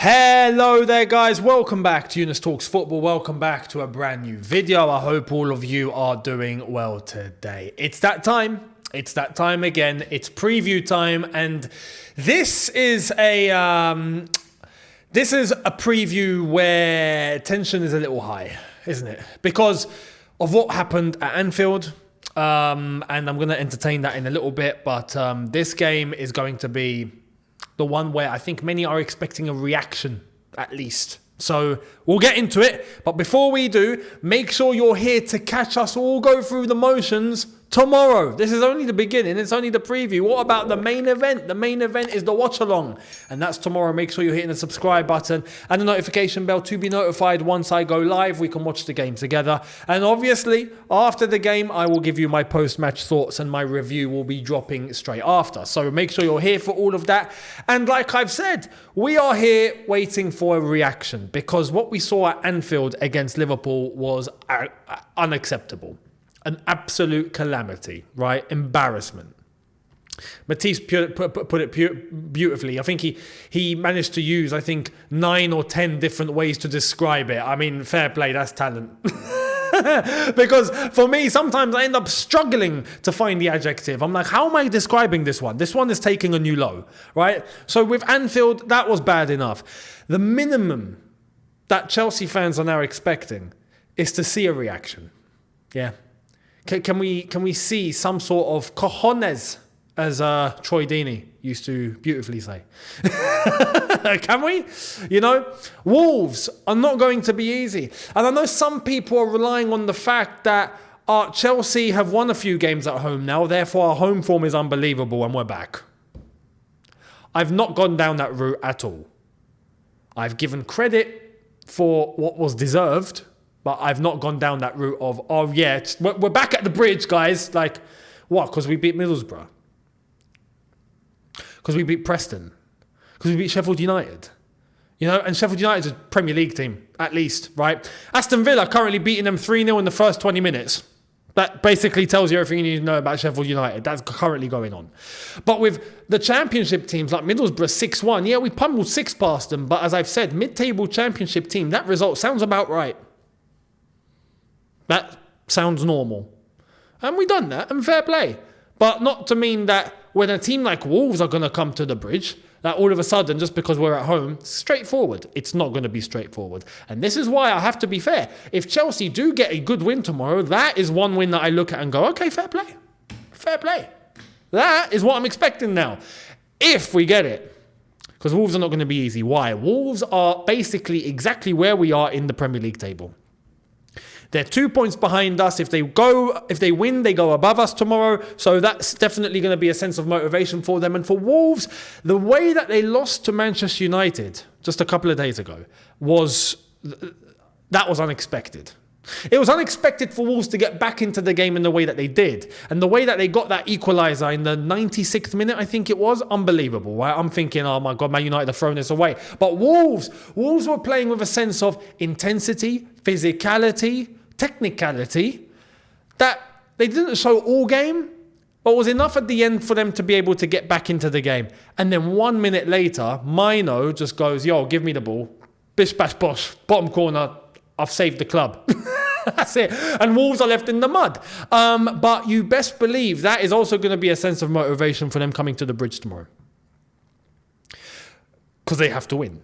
Hello there guys, welcome back to Younes Talks Football, welcome back to a brand new video. I hope all of you are doing well today. It's that time again, it's preview time, and this is a preview where tension is a little high, isn't it? Because of what happened at Anfield, and I'm going to entertain that in a little bit, but this game is going to be the one where I think many are expecting a reaction, at least. So we'll get into it. But before we do, make sure you're here to catch us all go through the motions tomorrow. This is only the beginning. It's only the preview. What about the main event? The main event is the watch along. And that's tomorrow. Make sure you're hitting the subscribe button and the notification bell to be notified once I go live. We can watch the game together. And obviously, after the game, I will give you my post-match thoughts and my review will be dropping straight after. So make sure you're here for all of that. And like I've said, we are here waiting for a reaction because what we saw at Anfield against Liverpool was unacceptable. An absolute calamity, right? Embarrassment. Matisse put it beautifully. I think he managed to use, 9 or 10 different ways to describe it. I mean, fair play, that's talent. Because for me, sometimes I end up struggling to find the adjective. I'm like, how am I describing this one? This one is taking a new low, right? So with Anfield, that was bad enough. The minimum that Chelsea fans are now expecting is to see a reaction. Yeah. Can we see some sort of cojones, as Troy Deeney used to beautifully say? Can we? You know, Wolves are not going to be easy. And I know some people are relying on the fact that Chelsea have won a few games at home now, therefore our home form is unbelievable and we're back. I've not gone down that route at all. I've given credit for what was deserved, but I've not gone down that route of, oh yeah, we're back at the bridge, guys. Like, what? Because we beat Middlesbrough. Because we beat Preston. Because we beat Sheffield United. You know, and Sheffield United is a Premier League team, at least, right? Aston Villa currently beating them 3-0 in the first 20 minutes. That basically tells you everything you need to know about Sheffield United. That's currently going on. But with the championship teams like Middlesbrough 6-1, yeah, we pummeled 6 past them. But as I've said, mid-table championship team, that result sounds about right. That sounds normal. And we done that, and fair play. But not to mean that when a team like Wolves are going to come to the bridge, that all of a sudden, just because we're at home, straightforward. It's not going to be straightforward. And this is why I have to be fair. If Chelsea do get a good win tomorrow, that is one win that I look at and go, okay, fair play. Fair play. That is what I'm expecting now. If we get it. Because Wolves are not going to be easy. Why? Wolves are basically exactly where we are in the Premier League table. They're 2 points behind us. If they win, they go above us tomorrow. So that's definitely going to be a sense of motivation for them. And for Wolves, the way that they lost to Manchester United just a couple of days ago was unexpected. It was unexpected for Wolves to get back into the game in the way that they did. And the way that they got that equaliser in the 96th minute, I think it was, unbelievable, right? I'm thinking, oh my God, Man United have thrown this away. But Wolves were playing with a sense of intensity, physicality, technicality that they didn't show all game, but was enough at the end for them to be able to get back into the game. And then 1 minute later, Mino just goes, yo, give me the ball. Bish, bash, bosh. Bottom corner. I've saved the club. That's it. And Wolves are left in the mud. But you best believe that is also going to be a sense of motivation for them coming to the bridge tomorrow. Because they have to win.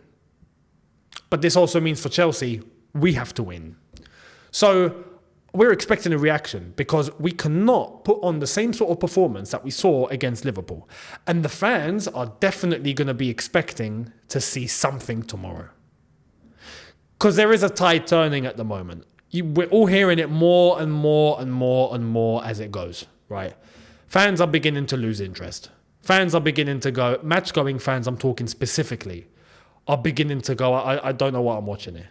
But this also means for Chelsea, we have to win. So we're expecting a reaction because we cannot put on the same sort of performance that we saw against Liverpool. And the fans are definitely going to be expecting to see something tomorrow. Because there is a tide turning at the moment. We're all hearing it more and more and more and more as it goes, right? Fans are beginning to lose interest. Fans are beginning to go, match-going fans, I'm talking specifically, are beginning to go, I don't know what I'm watching here.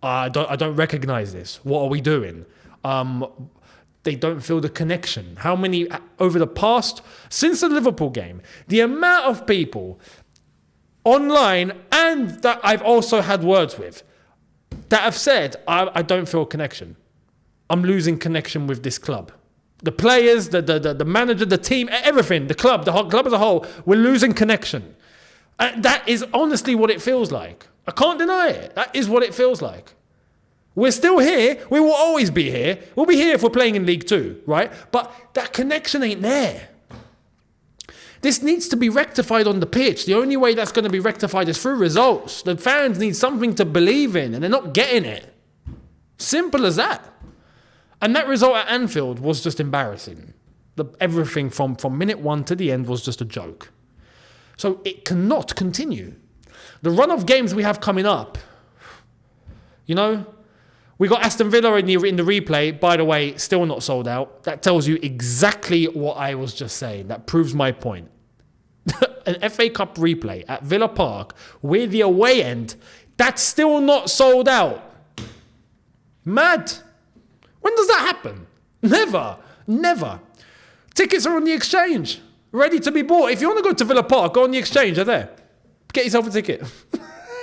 I don't recognize this. What are we doing? They don't feel the connection. How many, over the past, since the Liverpool game, the amount of people online and that I've also had words with that have said, I don't feel a connection. I'm losing connection with this club. The players, the manager, the team, everything, the club as a whole, we're losing connection. And that is honestly what it feels like. I can't deny it. That is what it feels like. We're still here. We will always be here. We'll be here if we're playing in League Two, right? But that connection ain't there. This needs to be rectified on the pitch. The only way that's going to be rectified is through results. The fans need something to believe in, and they're not getting it. Simple as that. And that result at Anfield was just embarrassing. Everything from minute one to the end was just a joke. So it cannot continue. The run of games we have coming up, we got Aston Villa in the replay, by the way, still not sold out. That tells you exactly what I was just saying. That proves my point. An FA Cup replay at Villa Park with the away end, that's still not sold out. Mad. When does that happen? Never. Tickets are on the exchange, ready to be bought. If you want to go to Villa Park, go on the exchange, they're there. Get yourself a ticket.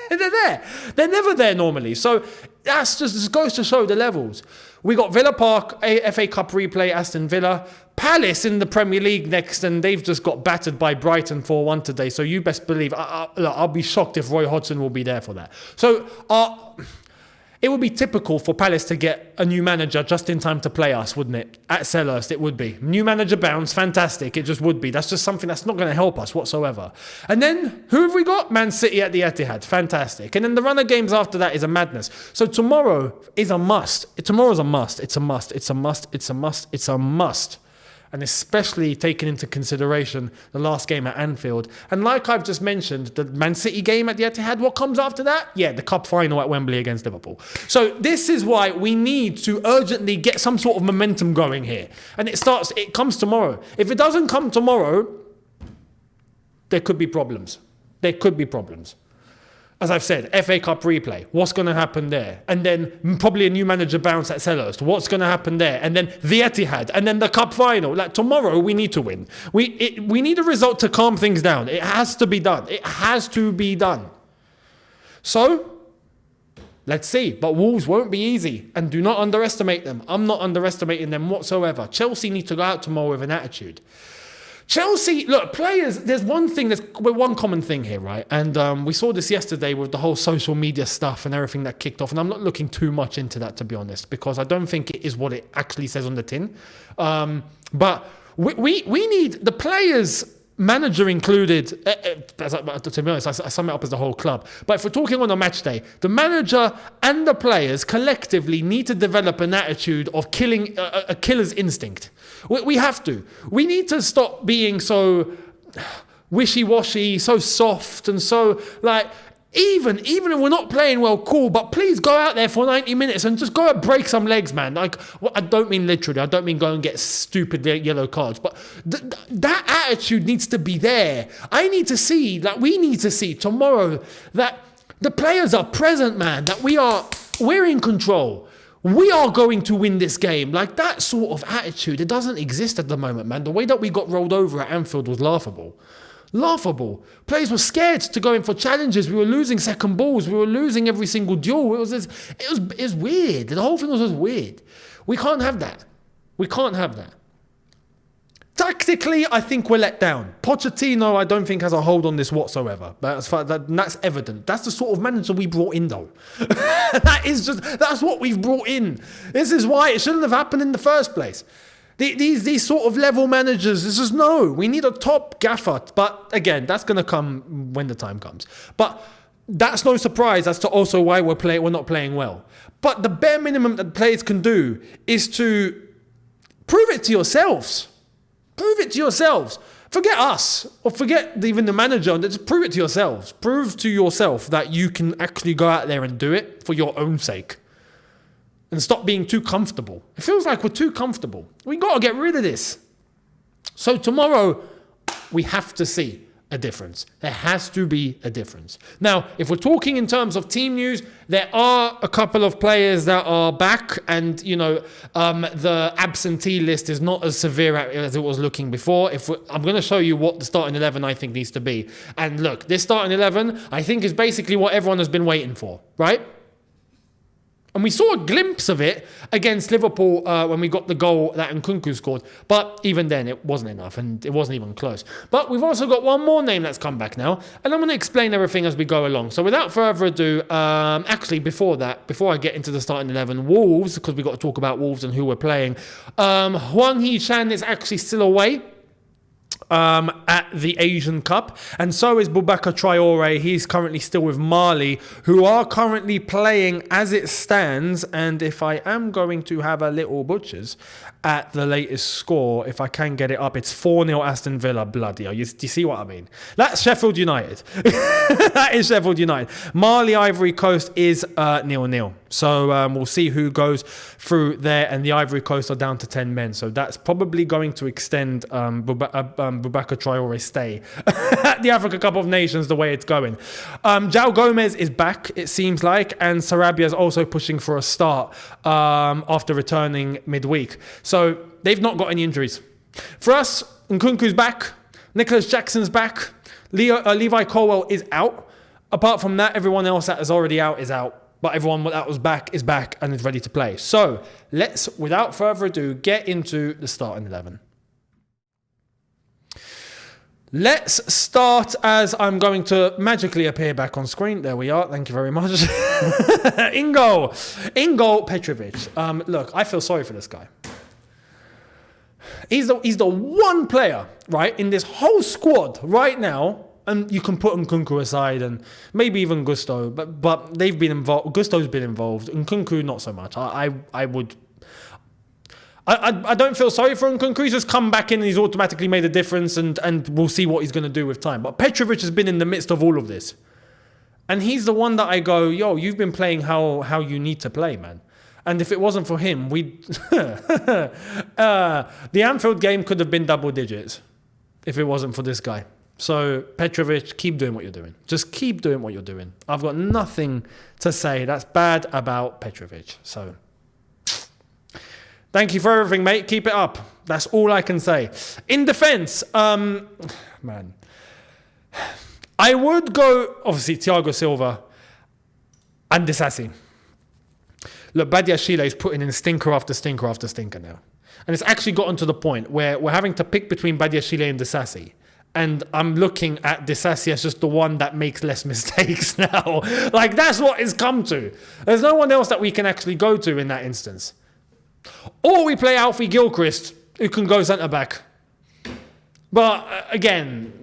They're there. They're never there normally. So that's just goes to show the levels. We got Villa Park, FA Cup replay, Aston Villa. Palace in the Premier League next, and they've just got battered by Brighton 4-1 today. So you best believe, I'll be shocked if Roy Hodgson will be there for that. So it would be typical for Palace to get a new manager just in time to play us, wouldn't it? At Selhurst, it would be. New manager bounce, fantastic. It just would be. That's just something that's not going to help us whatsoever. And then, who have we got? Man City at the Etihad, fantastic. And then the run of games after that is a madness. So tomorrow is a must. Tomorrow's a must. It's a must. It's a must. It's a must. It's a must. And especially taking into consideration the last game at Anfield. And like I've just mentioned, the Man City game at the Etihad, what comes after that? Yeah, the cup final at Wembley against Liverpool. So this is why we need to urgently get some sort of momentum going here. And it comes tomorrow. If it doesn't come tomorrow, there could be problems. As I've said, FA Cup replay. What's going to happen there? And then probably a new manager bounce at Selhurst. What's going to happen there? And then the Etihad. And then the cup final. Like tomorrow, we need to win. We need a result to calm things down. It has to be done. So, let's see. But Wolves won't be easy. And do not underestimate them. I'm not underestimating them whatsoever. Chelsea need to go out tomorrow with an attitude. Chelsea, look, players, there's one common thing here, right? And we saw this yesterday with the whole social media stuff and everything that kicked off. And I'm not looking too much into that, to be honest, because I don't think it is what it actually says on the tin. But we need the players, manager included, to be honest, I sum it up as the whole club. But if we're talking on a match day, the manager and the players collectively need to develop an attitude of killing a killer's instinct. We have to. We need to stop being so wishy-washy, so soft, and so like. Even if we're not playing well, cool, but please go out there for 90 minutes and just go and break some legs, man. Like, I don't mean literally. I don't mean go and get stupid yellow cards, but that attitude needs to be there. We need to see tomorrow that the players are present, man, that we're in control. We are going to win this game. Like, that sort of attitude, it doesn't exist at the moment, man. The way that we got rolled over at Anfield was laughable. Players were scared to go in for challenges. We were losing second balls. We were losing every single duel. It was weird. The whole thing was just weird. We can't have that. Tactically, I think we're let down. Pochettino, I don't think has a hold on this whatsoever. That's evident. That's the sort of manager we brought in, though. That's what we've brought in. This is why it shouldn't have happened in the first place. These sort of level managers, it's just no. We need a top gaffer. But again, that's going to come when the time comes. But that's no surprise as to also why we're not playing well. But the bare minimum that players can do is to prove it to yourselves. Forget us, or forget even the manager. Just prove it to yourselves. Prove to yourself that you can actually go out there and do it for your own sake. And stop being too comfortable. It feels like we're too comfortable. We got to get rid of this. So tomorrow, we have to see a difference. There has to be a difference. Now, if we're talking in terms of team news, there are a couple of players that are back, and the absentee list is not as severe as it was looking before. I'm going to show you what the starting 11 I think needs to be. And look, this starting 11 I think is basically what everyone has been waiting for, right? And we saw a glimpse of it against Liverpool when we got the goal that Nkunku scored. But even then, it wasn't enough, and it wasn't even close. But we've also got one more name that's come back now, and I'm going to explain everything as we go along. So without further ado, actually before I get into the starting 11, Wolves, because we've got to talk about Wolves and who we're playing. Hwang Hee-chan is actually still away at the Asian Cup, and so is Boubacar Traore. He's currently still with Mali, who are currently playing as it stands. And if I am going to have a little butchers at the latest score, if I can get it up, it's 4-0 Aston Villa. Bloody hell, do you see what I mean? That's Sheffield United. That is Sheffield United. Mali Ivory Coast is 0-0. So we'll see who goes through there, and the Ivory Coast are down to 10 men. So that's probably going to extend Boubacar Traore's stay at the Africa Cup of Nations the way it's going. João Gomez is back, it seems like, and Sarabia is also pushing for a start after returning midweek. So they've not got any injuries. For us, Nkunku's back, Nicholas Jackson's back, Levi Colwell is out. Apart from that, everyone else that is already out is out. But everyone that was back is back and is ready to play. So let's, without further ado, get into the starting 11. Let's start as I'm going to magically appear back on screen. There we are. Thank you very much. In goal, Petrovic. Look, I feel sorry for this guy. He's the one player, right, in this whole squad right now. And you can put Nkunku aside and maybe even Gusto, but they've been involved. Gusto's been involved. Nkunku, not so much. I don't feel sorry for Nkunku. He's just come back in and he's automatically made a difference, and we'll see what he's going to do with time. But Petrovic has been in the midst of all of this. And he's the one that I go, yo, you've been playing how you need to play, man. And if it wasn't for him, the Anfield game could have been double digits if it wasn't for this guy. So, Petrovic, keep doing what you're doing. Just keep doing what you're doing. I've got nothing to say that's bad about Petrovic. So, thank you for everything, mate. Keep it up. That's all I can say. In defence, man, I would go, obviously, Thiago Silva and Disasi. Look, Badiashile is putting in stinker after stinker after stinker now. And it's actually gotten to the point where we're having to pick between Badiashile and Disasi. And I'm looking at Disasi as just the one that makes less mistakes now. Like, that's what it's come to. There's no one else that we can actually go to in that instance. Or we play Alfie Gilchrist, who can go centre-back. But, again,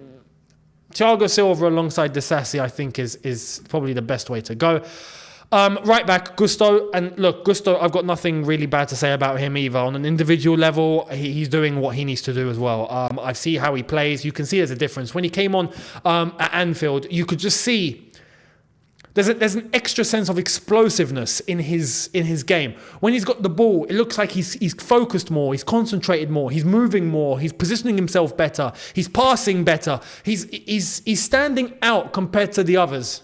Thiago Silva alongside Disasi, I think, is probably the best way to go. Right back, Gusto. And look, Gusto, I've got nothing really bad to say about him either. On an individual level, he's doing what he needs to do as well. I see how he plays. You can see there's a difference. When he came on at Anfield, you could just see there's an extra sense of explosiveness in his game. When he's got the ball, it looks like he's focused more, he's concentrated more, he's moving more, he's positioning himself better, he's passing better, he's standing out compared to the others.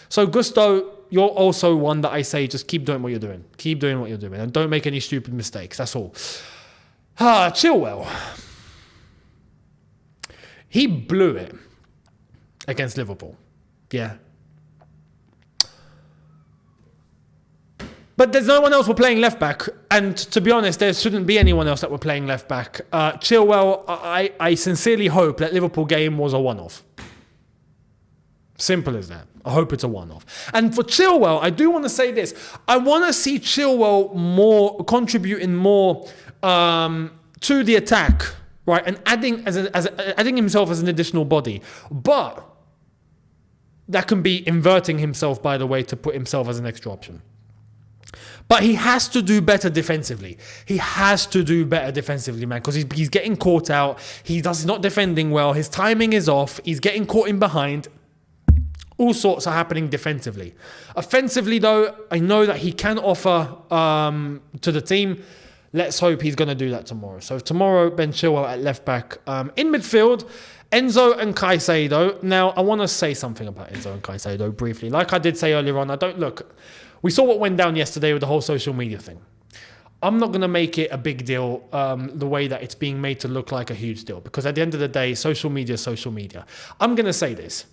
So Gusto, you're also one that I say, just keep doing what you're doing. Keep doing what you're doing. And don't make any stupid mistakes. That's all. Chilwell. He blew it against Liverpool. Yeah. But there's no one else we're playing left back. And to be honest, there shouldn't be anyone else that we're playing left back. Chilwell, I sincerely hope that Liverpool game was a one-off. Simple as that. I hope it's a one-off. And for Chilwell, I do want to say this. I want to see Chilwell contributing more to the attack, right? And adding himself as an additional body. But that can be inverting himself, by the way, to put himself as an extra option. But he has to do better defensively. He has to do better defensively, man, because he's getting caught out. He's not defending well. His timing is off. He's getting caught in behind. All sorts are happening defensively. Offensively, though, I know that he can offer to the team. Let's hope he's going to do that tomorrow. So tomorrow, Ben Chilwell at left back. In midfield, Enzo and Caicedo. Now, I want to say something about Enzo and Caicedo briefly. Like I did say earlier on, we saw what went down yesterday with the whole social media thing. I'm not going to make it a big deal the way that it's being made to look like a huge deal. Because at the end of the day, social media is social media. I'm going to say this.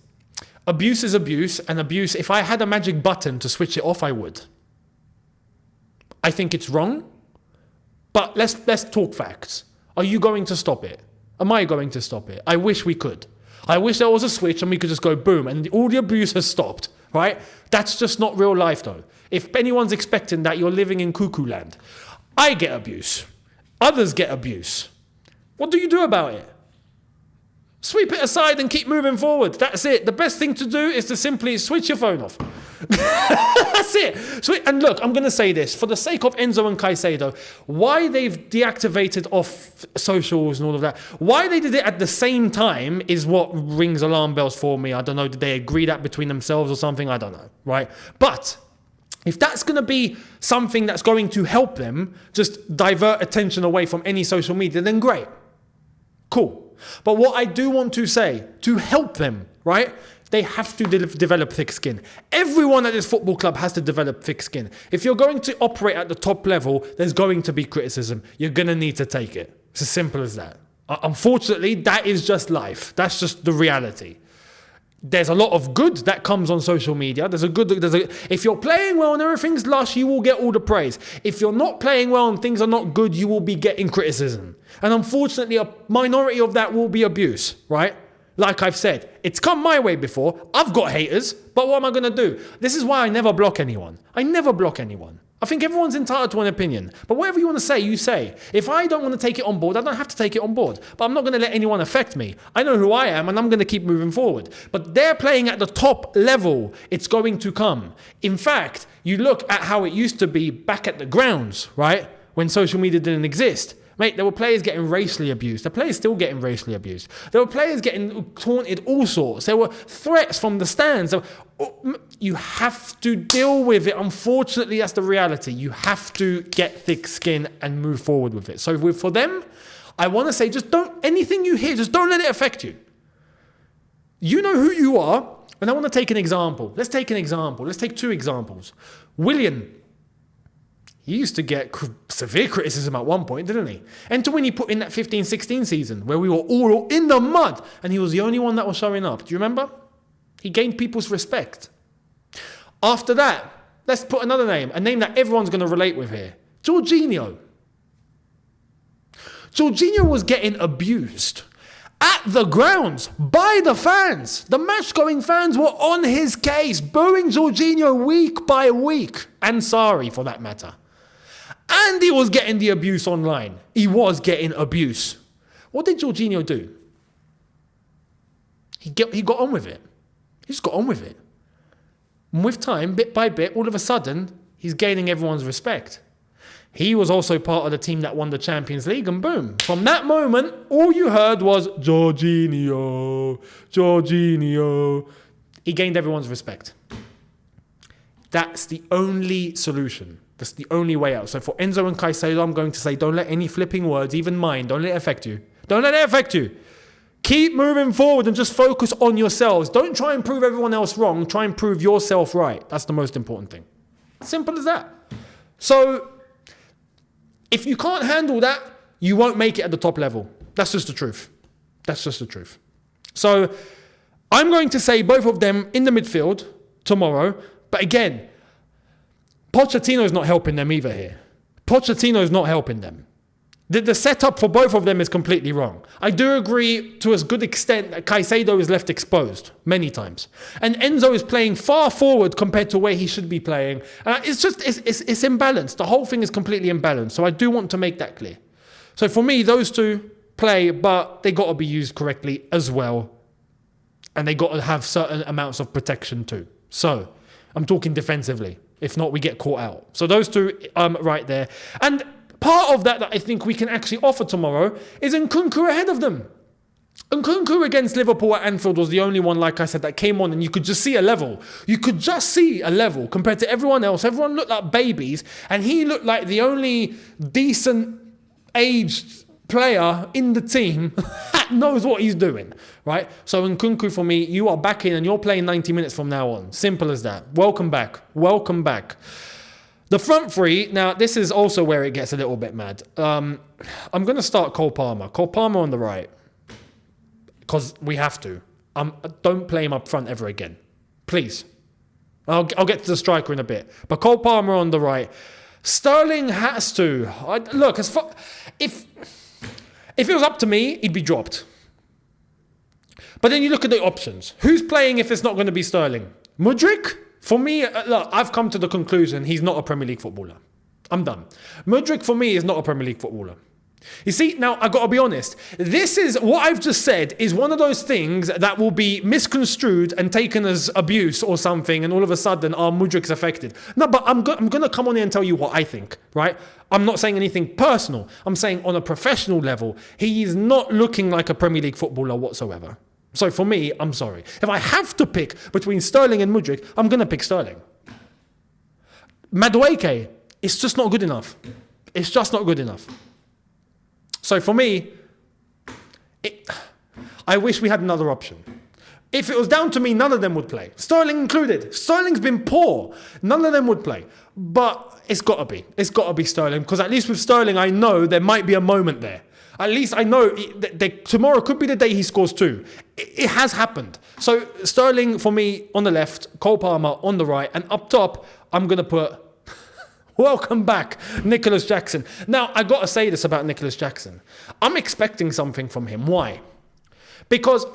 Abuse is abuse, and abuse, if I had a magic button to switch it off, I would. I think it's wrong. But let's talk facts. Are you going to stop it? Am I going to stop it? I wish we could. I wish there was a switch and we could just go boom and all the abuse has stopped, right? That's just not real life though. If anyone's expecting that, you're living in cuckoo land. I get abuse. Others get abuse. What do you do about it? Sweep it aside and keep moving forward. That's it. The best thing to do is to simply switch your phone off. That's it. And look, I'm going to say this. For the sake of Enzo and Caicedo, why they've deactivated off socials and all of that, why they did it at the same time is what rings alarm bells for me. I don't know. Did they agree that between themselves or something? I don't know. Right? But if that's going to be something that's going to help them just divert attention away from any social media, then great. Cool. But what I do want to say, to help them, right? They have to develop thick skin. Everyone at this football club has to develop thick skin. If you're going to operate at the top level, there's going to be criticism. You're going to need to take it. It's as simple as that. Unfortunately, that is just life. That's just the reality. There's a lot of good that comes on social media. If you're playing well and everything's lush, you will get all the praise. If you're not playing well and things are not good, you will be getting criticism. And unfortunately, a minority of that will be abuse, right? Like I've said, it's come my way before. I've got haters, but what am I going to do? This is why I never block anyone. I never block anyone. I think everyone's entitled to an opinion. But whatever you want to say, you say. If I don't want to take it on board, I don't have to take it on board. But I'm not going to let anyone affect me. I know who I am and I'm going to keep moving forward. But they're playing at the top level. It's going to come. In fact, you look at how it used to be back at the grounds, right? When social media didn't exist. Mate, there were players getting racially abused. The players still getting racially abused. There were players getting taunted all sorts. There were threats from the stands. You have to deal with it. Unfortunately, that's the reality. You have to get thick skin and move forward with it. So for them, I want to say anything you hear, just don't let it affect you. You know who you are. And I want to take an example. Let's take an example. Let's take two examples. Willian. He used to get severe criticism at one point, didn't he? And to when he put in that 15-16 season where we were all in the mud and he was the only one that was showing up. Do you remember? He gained people's respect. After that, let's put another name, a name that everyone's going to relate with here. Jorginho. Jorginho was getting abused at the grounds by the fans. The match-going fans were on his case, booing Jorginho week by week. And Sarri, for that matter. And he was getting the abuse online. He was getting abuse. What did Jorginho do? He got on with it. He just got on with it. And with time, bit by bit, all of a sudden, he's gaining everyone's respect. He was also part of the team that won the Champions League, and boom. From that moment, all you heard was, Jorginho, Jorginho. He gained everyone's respect. That's the only solution. That's the only way out. So for Enzo and Caicedo, I'm going to say, don't let any flipping words, even mine, don't let it affect you. Don't let it affect you. Keep moving forward and just focus on yourselves. Don't try and prove everyone else wrong. Try and prove yourself right. That's the most important thing. Simple as that. So if you can't handle that, you won't make it at the top level. That's just the truth. That's just the truth. So I'm going to say both of them in the midfield tomorrow. But again, Pochettino's not helping them either here. Pochettino's not helping them. The setup for both of them is completely wrong. I do agree to as good extent that Caicedo is left exposed many times. And Enzo is playing far forward compared to where he should be playing. It's imbalanced. The whole thing is completely imbalanced. So I do want to make that clear. So for me, those two play, but they got to be used correctly as well. And they got to have certain amounts of protection too. So I'm talking defensively. If not, we get caught out. So those two right there. And part of that I think we can actually offer tomorrow is Nkunku ahead of them. Nkunku against Liverpool at Anfield was the only one, like I said, that came on and you could just see a level. You could just see a level compared to everyone else. Everyone looked like babies and he looked like the only decent aged player in the team that knows what he's doing, right? So Nkunku, for me, you are back in and you're playing 90 minutes from now on. Simple as that. Welcome back. Welcome back. The front three, now this is also where it gets a little bit mad. I'm going to start Cole Palmer. Cole Palmer on the right. Because we have to. Don't play him up front ever again. Please. I'll get to the striker in a bit. But Cole Palmer on the right. Sterling has to. Look, if it was up to me, he'd be dropped. But then you look at the options. Who's playing if it's not going to be Sterling? Mudryk? For me, look, I've come to the conclusion he's not a Premier League footballer. I'm done. Mudryk, for me, is not a Premier League footballer. You see, now, I've got to be honest. This is, what I've just said is one of those things that will be misconstrued and taken as abuse or something, and all of a sudden, Mudryk's affected. No, but I'm going to come on here and tell you what I think, right? I'm not saying anything personal. I'm saying on a professional level, he is not looking like a Premier League footballer whatsoever. So for me, I'm sorry. If I have to pick between Sterling and Mudryk, I'm going to pick Sterling. Madueke, it's just not good enough. It's just not good enough. So for me, I wish we had another option. If it was down to me, none of them would play. Sterling included. Sterling's been poor. None of them would play. But it's got to be. It's got to be Sterling. Because at least with Sterling, I know there might be a moment there. At least I know tomorrow could be the day he scores 2. It has happened. So Sterling for me on the left, Cole Palmer on the right, and up top, I'm going to put, welcome back, Nicholas Jackson. Now, I got to say this about Nicholas Jackson. I'm expecting something from him. Why? Because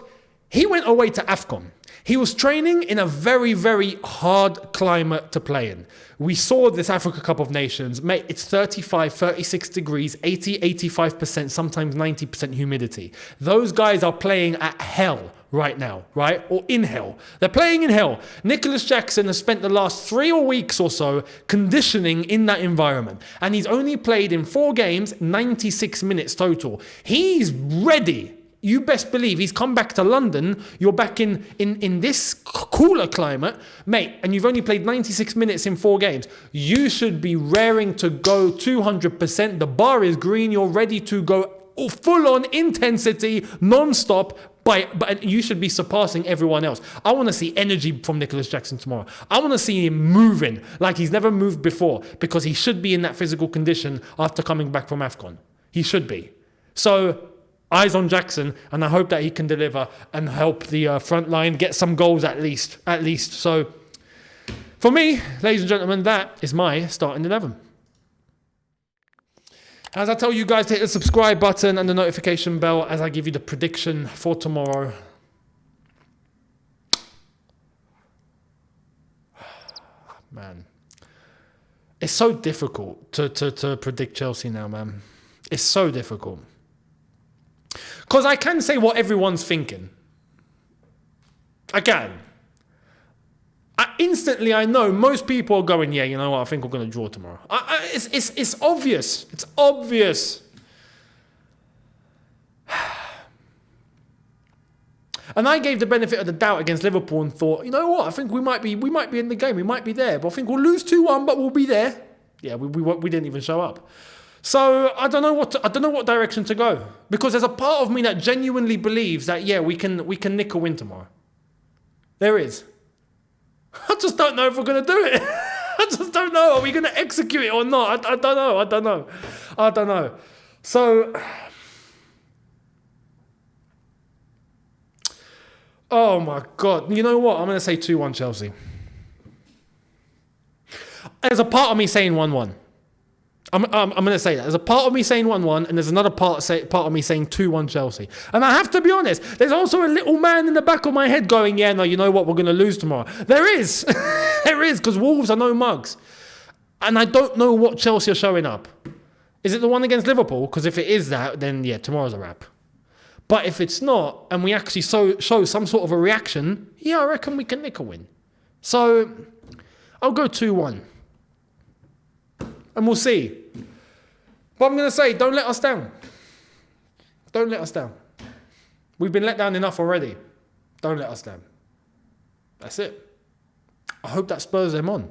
he went away to AFCON. He was training in a very, very hard climate to play in. We saw this Africa Cup of Nations. Mate, it's 35, 36 degrees, 80, 85%, sometimes 90% humidity. Those guys are playing at hell right now, right? Or in hell. They're playing in hell. Nicholas Jackson has spent the last 3 weeks or so conditioning in that environment. And he's only played in 4 games, 96 minutes total. He's ready. You best believe he's come back to London. You're back in this cooler climate, mate, and you've only played 96 minutes in 4 games. You should be raring to go 200%. The bar is green. You're ready to go full-on intensity, non-stop. But you should be surpassing everyone else. I want to see energy from Nicholas Jackson tomorrow. I want to see him moving like he's never moved before, because he should be in that physical condition after coming back from AFCON. He should be. So eyes on Jackson, and I hope that he can deliver and help the front line get some goals at least. So for me, ladies and gentlemen, that is my starting 11. As I tell you guys to hit the subscribe button and the notification bell as I give you the prediction for tomorrow. Man, it's so difficult to predict Chelsea now, man. It's so difficult. Because I can say what everyone's thinking. I can. Instantly, I know most people are going, yeah, you know what, I think we're going to draw tomorrow. It's obvious. It's obvious. And I gave the benefit of the doubt against Liverpool and thought, you know what, I think we might be in the game. We might be there. But I think we'll lose 2-1, but we'll be there. Yeah, we didn't even show up. So I don't know what direction to go, because there's a part of me that genuinely believes that, yeah, we can nick a win tomorrow. There is. I just don't know if we're going to do it. I just don't know. Are we going to execute it or not? I don't know. So, oh my God. You know what? I'm going to say 2-1 Chelsea. There's a part of me saying 1-1. I'm going to say that. There's a part of me saying 1-1, and there's another part of me saying 2-1 Chelsea. And I have to be honest, there's also a little man in the back of my head going, yeah, no, you know what, we're going to lose tomorrow. There is. There is, because Wolves are no mugs. And I don't know what Chelsea are showing up. Is it the one against Liverpool? Because if it is that, then yeah, tomorrow's a wrap. But if it's not, and we actually show some sort of a reaction, yeah, I reckon we can nick a win. So I'll go 2-1. And we'll see. But I'm going to say, don't let us down. Don't let us down. We've been let down enough already. Don't let us down. That's it. I hope that spurs them on.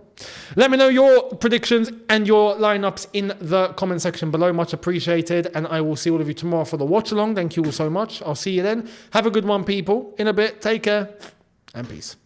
Let me know your predictions and your lineups in the comment section below. Much appreciated. And I will see all of you tomorrow for the watch along. Thank you all so much. I'll see you then. Have a good one, people. In a bit. Take care. And peace.